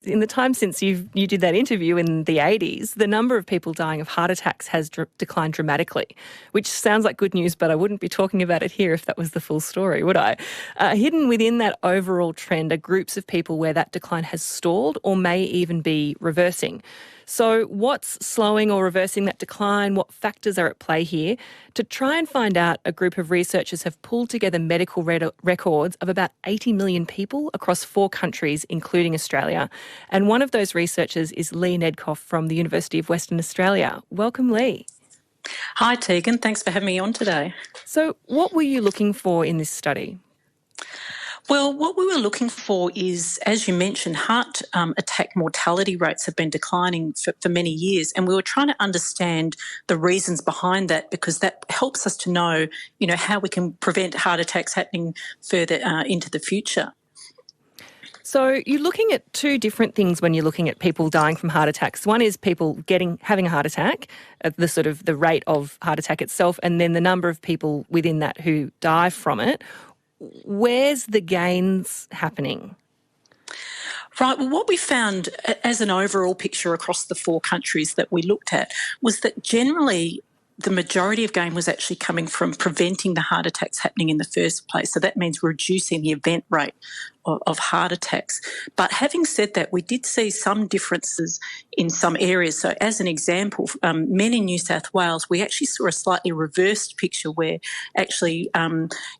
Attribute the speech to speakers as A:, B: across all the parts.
A: in the time since you did that interview in the 80s, the number of people dying of heart attacks has declined dramatically, which sounds like good news, but I wouldn't be talking about it here if that was the full story, would I? Hidden within that overall trend are groups of people where that decline has stalled or may even be reversing. So what's slowing or reversing that decline? What factors are at play here? To try and find out, a group of researchers have pulled together medical records of about 80 million people across 4 countries, including Australia. And one of those researchers is Lee Nedkoff from the University of Western Australia. Welcome, Lee.
B: Hi, Tegan. Thanks for having me on today.
A: So what were you looking for in this study?
B: Well, what we were looking for is, as you mentioned, heart attack mortality rates have been declining for many years, and we were trying to understand the reasons behind that, because that helps us to know, how we can prevent heart attacks happening further into the future.
A: So you're looking at 2 different things when you're looking at people dying from heart attacks. One is people having a heart attack, the rate of heart attack itself, and then the number of people within that who die from it. Where's the gains happening?
B: Right. Well, what we found as an overall picture across the 4 countries that we looked at was that generally the majority of gain was actually coming from preventing the heart attacks happening in the first place. So that means reducing the event rate of heart attacks. But having said that, we did see some differences in some areas. So as an example, men in New South Wales, we actually saw a slightly reversed picture where actually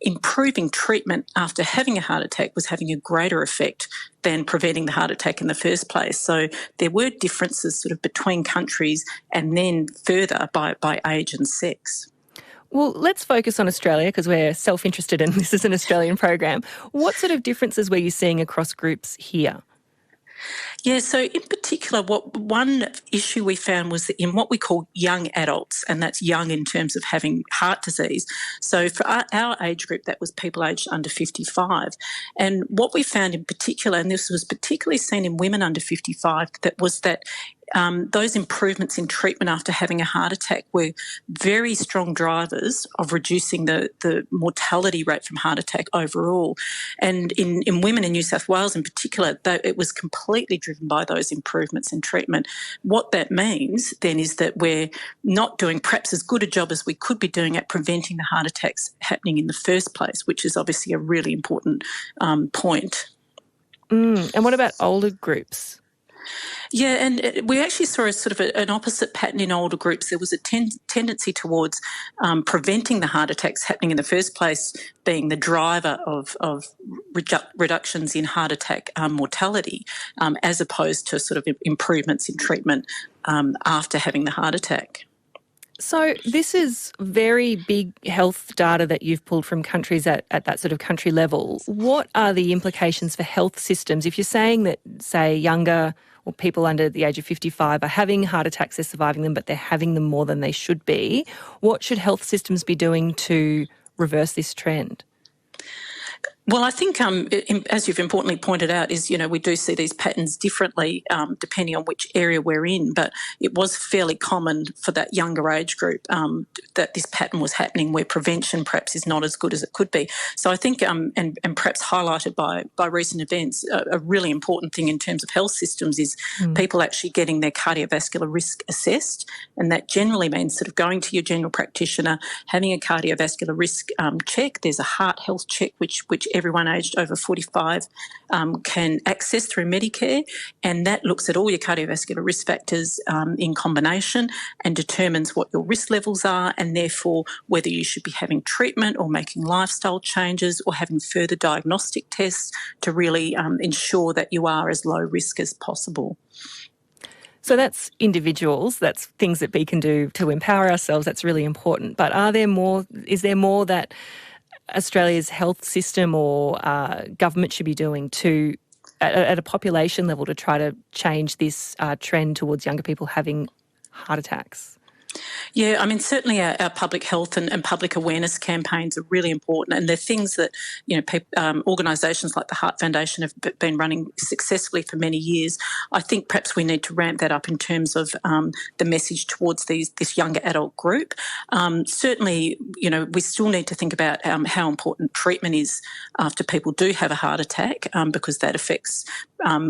B: improving treatment after having a heart attack was having a greater effect than preventing the heart attack in the first place. So there were differences sort of between countries and then further by age and sex.
A: Well, let's focus on Australia because we're self-interested and this is an Australian program. What sort of differences were you seeing across groups here?
B: Yeah, so in particular, one issue we found was in what we call young adults, and that's young in terms of having heart disease. So for our age group, that was people aged under 55. And what we found in particular, and this was particularly seen in women under 55, that those improvements in treatment after having a heart attack were very strong drivers of reducing the mortality rate from heart attack overall. And in women in New South Wales in particular, it was completely driven by those improvements in treatment. What that means then is that we're not doing perhaps as good a job as we could be doing at preventing the heart attacks happening in the first place, which is obviously a really important point.
A: And what about older groups?
B: Yeah, and we actually saw a sort of an opposite pattern in older groups. There was a tendency towards preventing the heart attacks happening in the first place being the driver of reductions in heart attack mortality, as opposed to sort of improvements in treatment after having the heart attack.
A: So this is very big health data that you've pulled from countries at that sort of country level. What are the implications for health systems? If you're saying that, say, younger or people under the age of 55 are having heart attacks, they're surviving them, but they're having them more than they should be, what should health systems be doing to reverse this trend?
B: Well, I think, as you've importantly pointed out, is, we do see these patterns differently depending on which area we're in, but it was fairly common for that younger age group that this pattern was happening where prevention perhaps is not as good as it could be. So I think, and perhaps highlighted by recent events, a really important thing in terms of health systems is people actually getting their cardiovascular risk assessed, and that generally means sort of going to your general practitioner, having a cardiovascular risk check. There's a heart health check which everyone aged over 45 can access through Medicare, and that looks at all your cardiovascular risk factors in combination and determines what your risk levels are, and therefore whether you should be having treatment or making lifestyle changes or having further diagnostic tests to really ensure that you are as low risk as possible.
A: So that's individuals, that's things that we can do to empower ourselves, that's really important. But is there more that Australia's health system or government should be doing at a population level to try to change this trend towards younger people having heart attacks?
B: Yeah, I mean, certainly our public health and public awareness campaigns are really important, and they're things that, organisations like the Heart Foundation have been running successfully for many years. I think perhaps we need to ramp that up in terms of the message towards this younger adult group. Certainly, we still need to think about how important treatment is after people do have a heart attack, because that affects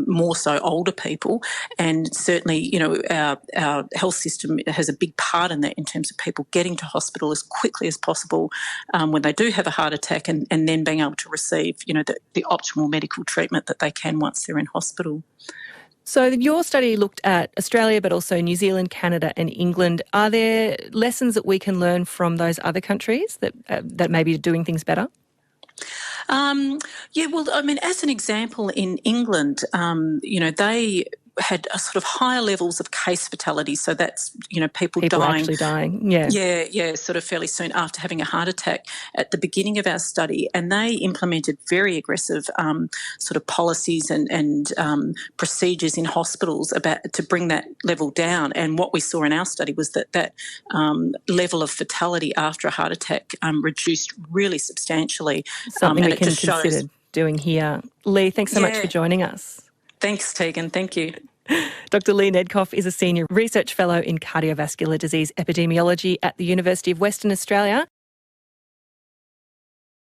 B: more so older people. And certainly, our health system has a big part in that in terms of people getting to hospital as quickly as possible when they do have a heart attack, and then being able to receive, the optimal medical treatment that they can once they're in hospital.
A: So your study looked at Australia, but also New Zealand, Canada and England. Are there lessons that we can learn from those other countries that maybe are doing things better?
B: As an example, in England, they had a sort of higher levels of case fatality. So that's, people dying.
A: Actually dying, yeah.
B: Yeah, sort of fairly soon after having a heart attack at the beginning of our study. And they implemented very aggressive sort of policies and procedures in hospitals to bring that level down. And what we saw in our study was that level of fatality after a heart attack reduced really substantially.
A: Something we can consider doing here. Lee, thanks so much for joining us.
B: Thanks, Tegan. Thank you.
A: Dr. Lee Nedcoff is a Senior Research Fellow in Cardiovascular Disease Epidemiology at the University of Western Australia.